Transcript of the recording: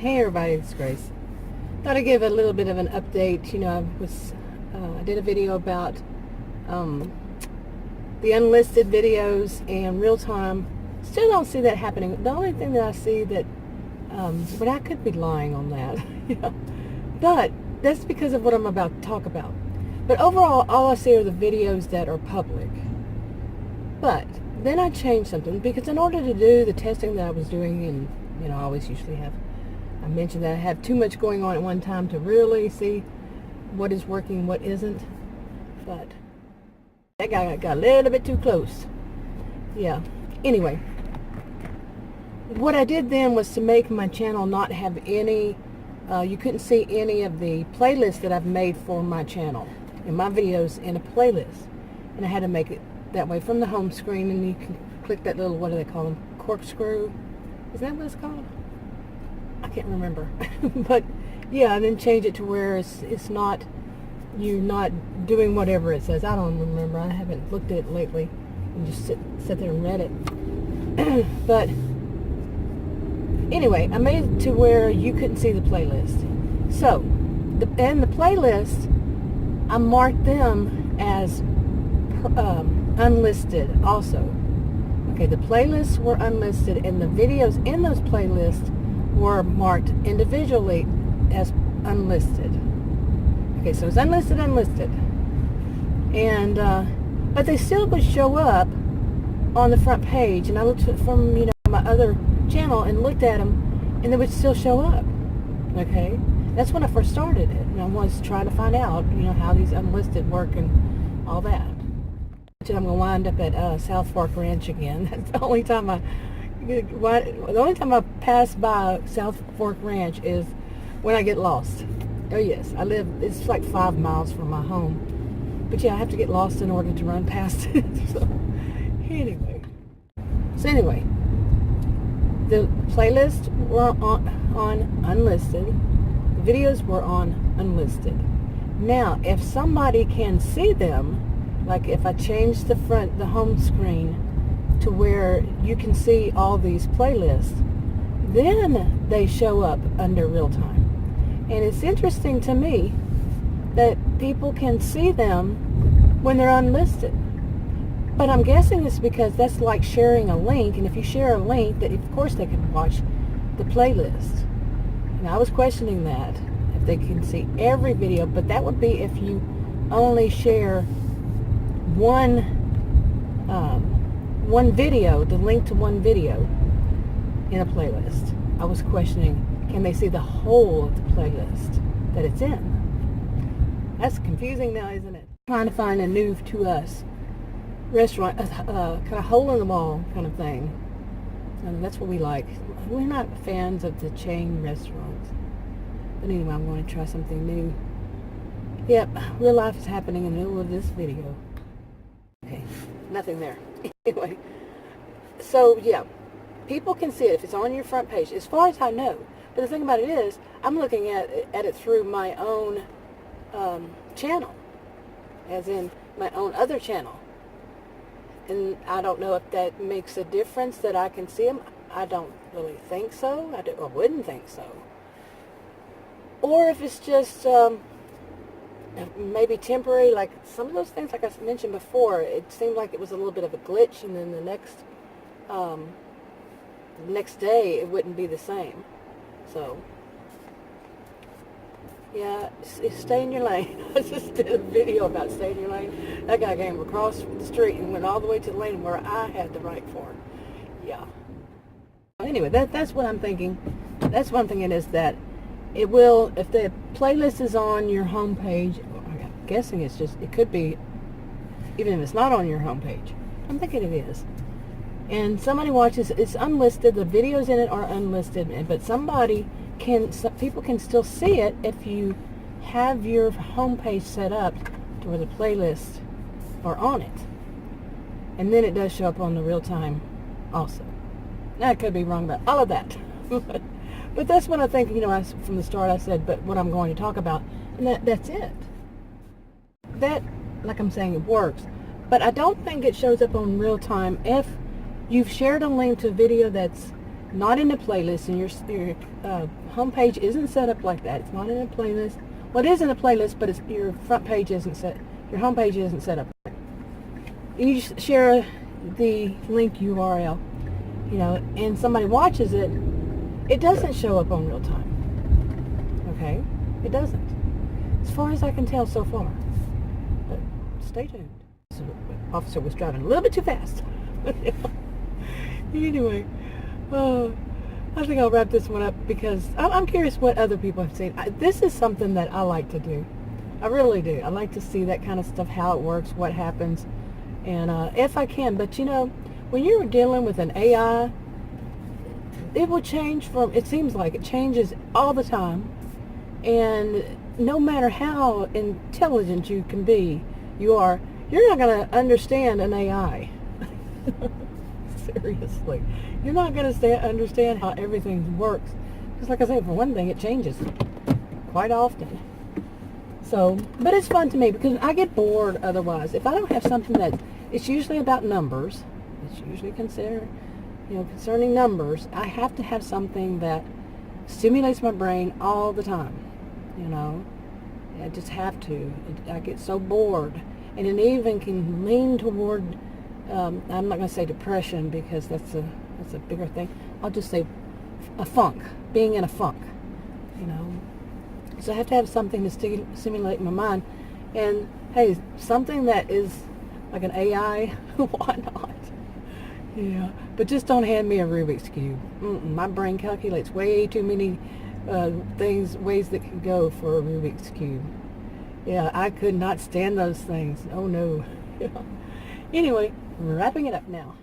Hey everybody, it's Grace. Thought I'd give a little bit of an update. I did a video about the unlisted videos and RealTime. Still don't see that happening. The only thing that I see that, but I could be lying on that, but that's because of what I'm about to talk about. But overall, all I see are the videos that are public. But then I changed something because in order to do the testing that I was doing, and I always usually have, I mentioned that I have too much going on at one time to really see what is working, what isn't. But that guy got a little bit too close. Yeah. Anyway, what I did then was to make my channel not have any, you couldn't see any of the playlists that I've made for my channel and my videos in a playlist. And I had to make it that way from the home screen, and you can click that little, what do they call them, corkscrew? Is that what it's called? I can't remember. But yeah, and then change it to where it's not, you're not doing whatever it says. I don't remember. I haven't looked at it lately and just sit there and read it. But anyway, I made it to where you couldn't see the playlist. So, the playlist, I marked them as unlisted also. Okay, the playlists were unlisted, and the videos in those playlists were marked individually as unlisted. Okay, so it's unlisted, and but they still would show up on the front page. And I looked from my other channel and looked at them, and they would still show up. Okay, that's when I first started it, and I was trying to find out how these unlisted work and all that. I'm gonna wind up at South Fork Ranch again. That's the only time I pass by South Fork Ranch is when I get lost. Oh yes, it's like 5 miles from my home. But yeah, I have to get lost in order to run past it. So anyway, the playlists were on unlisted. The videos were on unlisted. Now, if somebody can see them, like if I change the home screen to where you can see all these playlists, then they show up under RealTime. And it's interesting to me that people can see them when they're unlisted. But I'm guessing it's because that's like sharing a link, and if you share a link, that of course they can watch the playlist. And I was questioning that, if they can see every video, but that would be if you only share one video, the link to one video in a playlist. I was questioning, can they see the whole of the playlist that it's in? That's confusing now, isn't it? Trying to find a new to us restaurant, kind of hole in the wall kind of thing. And that's what we like. We're not fans of the chain restaurants. But anyway, I'm going to try something new. Yep, real life is happening in the middle of this video. Okay, nothing there. Anyway, so yeah, people can see it if it's on your front page, as far as I know. But the thing about it is, I'm looking at it through my own channel, as in my own other channel. And I don't know if that makes a difference that I can see them. I don't really think so. I wouldn't think so. Or if it's just maybe temporary, like some of those things, like I mentioned before, it seemed like it was a little bit of a glitch, and then the next day it wouldn't be the same. So yeah, stay in your lane. I just did a video about staying in your lane. That guy came across the street and went all the way to the lane where I had the right for. Yeah. Anyway, that's what I'm thinking. That's one thing, it is that it will, if the playlist is on your home page, I'm guessing it could be, even if it's not on your home page. I'm thinking it is. And somebody watches, it's unlisted, the videos in it are unlisted, but people can still see it if you have your home page set up to where the playlists are on it. And then it does show up on the RealTime also. Now, I could be wrong about all of that. But that's what I think, from the start I said, but what I'm going to talk about, and that's it. That, like I'm saying, it works. But I don't think it shows up on RealTime if you've shared a link to a video that's not in a playlist, and your homepage isn't set up like that. It's not in a playlist. Well, it is in a playlist, but your front page isn't set. Your homepage isn't set up. You share the link URL, and somebody watches it. It doesn't show up on RealTime. Okay, it doesn't, as far as I can tell so far. But stay tuned. So the officer was driving a little bit too fast. Anyway, I think I'll wrap this one up because I'm curious what other people have seen. This is something that I like to do. I really do. I like to see that kind of stuff, how it works, what happens, and if I can. But when you're dealing with an AI, it will change it seems like it changes all the time, and no matter how intelligent you can be, you're not going to understand an AI. Seriously. You're not going to understand how everything works. Because like I said, for one thing, it changes quite often. So, but it's fun to me because I get bored otherwise. If I don't have something it's usually about numbers, it's usually concerning numbers, I have to have something that stimulates my brain all the time. I just have to. I get so bored. And it even can lean toward, I'm not going to say depression because that's a bigger thing. I'll just say a funk, being in a funk, So I have to have something to stimulate my mind. And hey, something that is like an AI, why not? Yeah, but just don't hand me a Rubik's Cube. My brain calculates way too many ways that can go for a Rubik's Cube. Yeah, I could not stand those things. Oh no. Anyway, wrapping it up now.